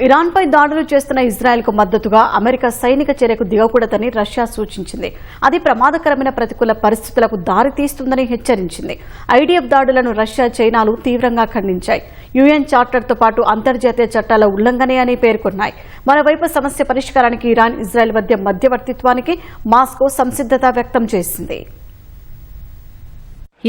ఇరాన్పై దాడులు చేస్తున్న ఇజ్రాయెల్కు మద్దతుగా అమెరికా సైనిక చర్యకు దిగకూడదని రష్యా సూచించింది. అది ప్రమాదకరమైన ప్రతికూల పరిస్థితులకు దారితీస్తుందని హెచ్చరించింది. ఐడిఎఫ్ దాడులను రష్యా, చైనాలు తీవ్రంగా ఖండించాయి. యుఎన్ చార్టర్తో పాటు అంతర్జాతీయ చట్టాల ఉల్లంఘనే అని పేర్కొన్నాయి. మరోవైపు సమస్య పరిష్కారానికి ఇరాన్, ఇజ్రాయెల్ మధ్య మధ్యవర్తిత్వానికి మాస్కో సంసిద్ధత వ్యక్తం చేసింది.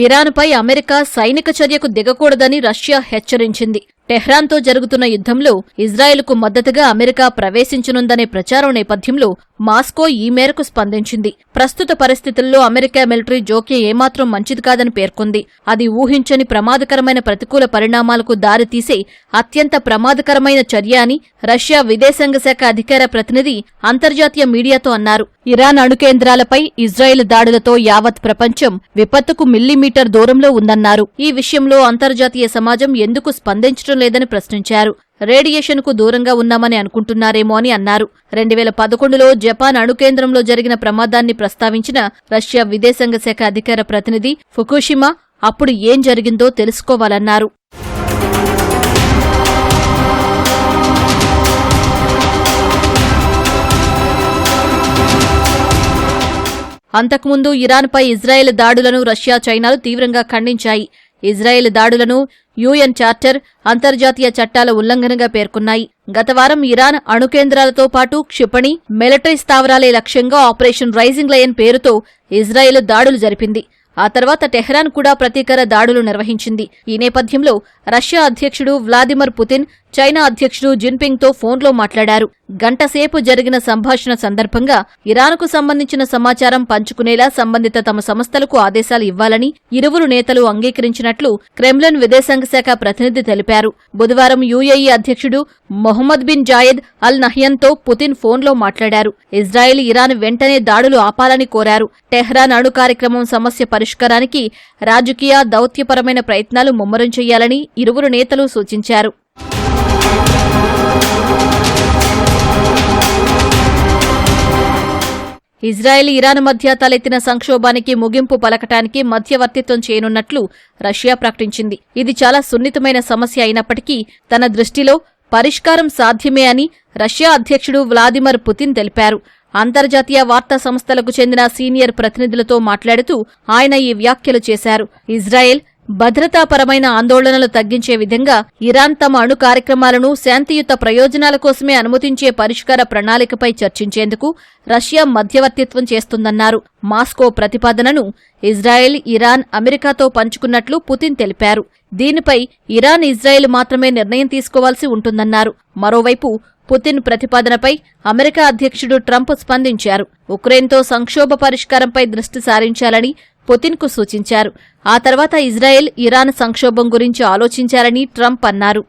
ఇరాన్పై అమెరికా సైనిక చర్యకు దిగకూడదని రష్యా హెచ్చరించింది. టెహ్రాన్తో జరుగుతున్న యుద్ధంలో ఇజ్రాయెల్కు మద్దతుగా అమెరికా ప్రవేశించనుందనే ప్రచారం నేపథ్యంలో మాస్కో ఈ మేరకు స్పందించింది. ప్రస్తుత పరిస్థితుల్లో అమెరికా మిలిటరీ జోక్యం ఏమాత్రం మంచిది కాదని పేర్కొంది. అది ఊహించని ప్రమాదకరమైన ప్రతికూల పరిణామాలకు దారితీసే అత్యంత ప్రమాదకరమైన చర్య అని రష్యా విదేశాంగ శాఖ అధికార ప్రతినిధి అంతర్జాతీయ మీడియాతో అన్నారు. ఇరాన్ అణుకేంద్రాలపై ఇజ్రాయెల్ దాడులతో యావత్ ప్రపంచం విపత్తుకు మిల్లీమీటర్ దూరంలో ఉందన్నారు. ఈ విషయంలో అంతర్జాతీయ సమాజం ఎందుకు స్పందించడం లేదని ప్రశ్నించారు. రేడియేషన్ కు దూరంగా ఉన్నామని అనుకుంటున్నారేమో అని అన్నారు. 2011లో జపాన్ అణుకేంద్రంలో జరిగిన ప్రమాదాన్ని ప్రస్తావించిన రష్యా విదేశాంగ శాఖ అధికార ప్రతినిధి ఫుకుషిమా అప్పుడు ఏం జరిగిందో తెలుసుకోవాలన్నారు. అంతకుముందు ఇరాన్పై ఇజ్రాయెల్ దాడులను రష్యా, చైనాలు తీవ్రంగా ఖండించాయి. ఇజ్రాయెల్ దాడులను యుఎన్ చార్టర్, అంతర్జాతీయ చట్టాల ఉల్లంఘనగా పేర్కొన్నాయి. గత వారం ఇరాన్ అణుకేంద్రాలతో పాటు క్షిపణి, మిలిటరీ స్థావరాలే లక్ష్యంగా ఆపరేషన్ రైజింగ్ లయన్ పేరుతో ఇజ్రాయెల్ దాడులు జరిపింది. ఆ తర్వాత టెహ్రాన్ కూడా ప్రతీకార దాడులు నిర్వహించింది. ఈ నేపథ్యంలో రష్యా అధ్యక్షుడు వ్లాదిమిర్ పుతిన్ చైనా అధ్యక్షుడు జిన్పింగ్తో ఫోన్లో మాట్లాడారు. గంటసేపు జరిగిన సంభాషణ సందర్భంగా ఇరాన్కు సంబంధించిన సమాచారం పంచుకునేలా సంబంధిత తమ సంస్థలకు ఆదేశాలు ఇవ్వాలని ఇరువురు నేతలు అంగీకరించినట్లు క్రెమ్లిన్ విదేశాంగ శాఖ ప్రతినిధి తెలిపారు. బుధవారం యుఏఈ అధ్యక్షుడు మొహమ్మద్ బిన్ జాయెద్ అల్ నహ్యాన్తో పుతిన్ ఫోన్లో మాట్లాడారు. ఇజ్రాయెల్, ఇరాన్ వెంటనే దాడులు ఆపాలని కోరారు. టెహ్రాన్ అణు కార్యక్రమం సమస్య పరిష్కారానికి రాజకీయ, దౌత్యపరమైన ప్రయత్నాలు ముమ్మరం చేయాలని ఇరువురు నేతలు సూచించారు. ఇజ్రాయెల్, ఇరాన్ మధ్య తలెత్తిన సంక్షోభానికి ముగింపు పలకటానికి మధ్యవర్తిత్వం చేయనున్నట్లు రష్యా ప్రకటించింది. ఇది చాలా సున్నితమైన సమస్య అయినప్పటికీ తన దృష్టిలో పరిష్కారం సాధ్యమే అని రష్యా అధ్యక్షుడు వ్లాదిమిర్ పుతిన్ తెలిపారు. అంతర్జాతీయ వార్తా సంస్థలకు చెందిన సీనియర్ ప్రతినిధులతో మాట్లాడుతూ ఆయన ఈ వ్యాఖ్యలు చేశారు. ఇజ్రాయెల్ భద్రతాపరమైన ఆందోళనలు తగ్గించే విధంగా ఇరాన్ తమ అణు కార్యక్రమాలను శాంతియుత ప్రయోజనాల కోసమే అనుమతించే పరిష్కార ప్రణాళికపై చర్చించేందుకు రష్యా మధ్యవర్తిత్వం చేస్తుందన్నారు. మాస్కో ప్రతిపాదనను ఇజ్రాయెల్, ఇరాన్, అమెరికాతో పంచుకున్నట్లు పుతిన్ తెలిపారు. దీనిపై ఇరాన్, ఇజ్రాయెల్ మాత్రమే నిర్ణయం తీసుకోవాల్సి ఉంటుందన్నారు. మరోవైపు పుతిన్ ప్రతిపాదనపై అమెరికా అధ్యక్షుడు ట్రంప్ స్పందించారు. ఉక్రెయిన్తో సంక్షోభ పరిష్కారంపై దృష్టి సారించాలని పుతిన్కు సూచించారు. ఆ తర్వాత ఇజ్రాయెల్, ఇరాన్ సంక్షోభం గురించి ఆలోచించాలని ట్రంప్ అన్నారు.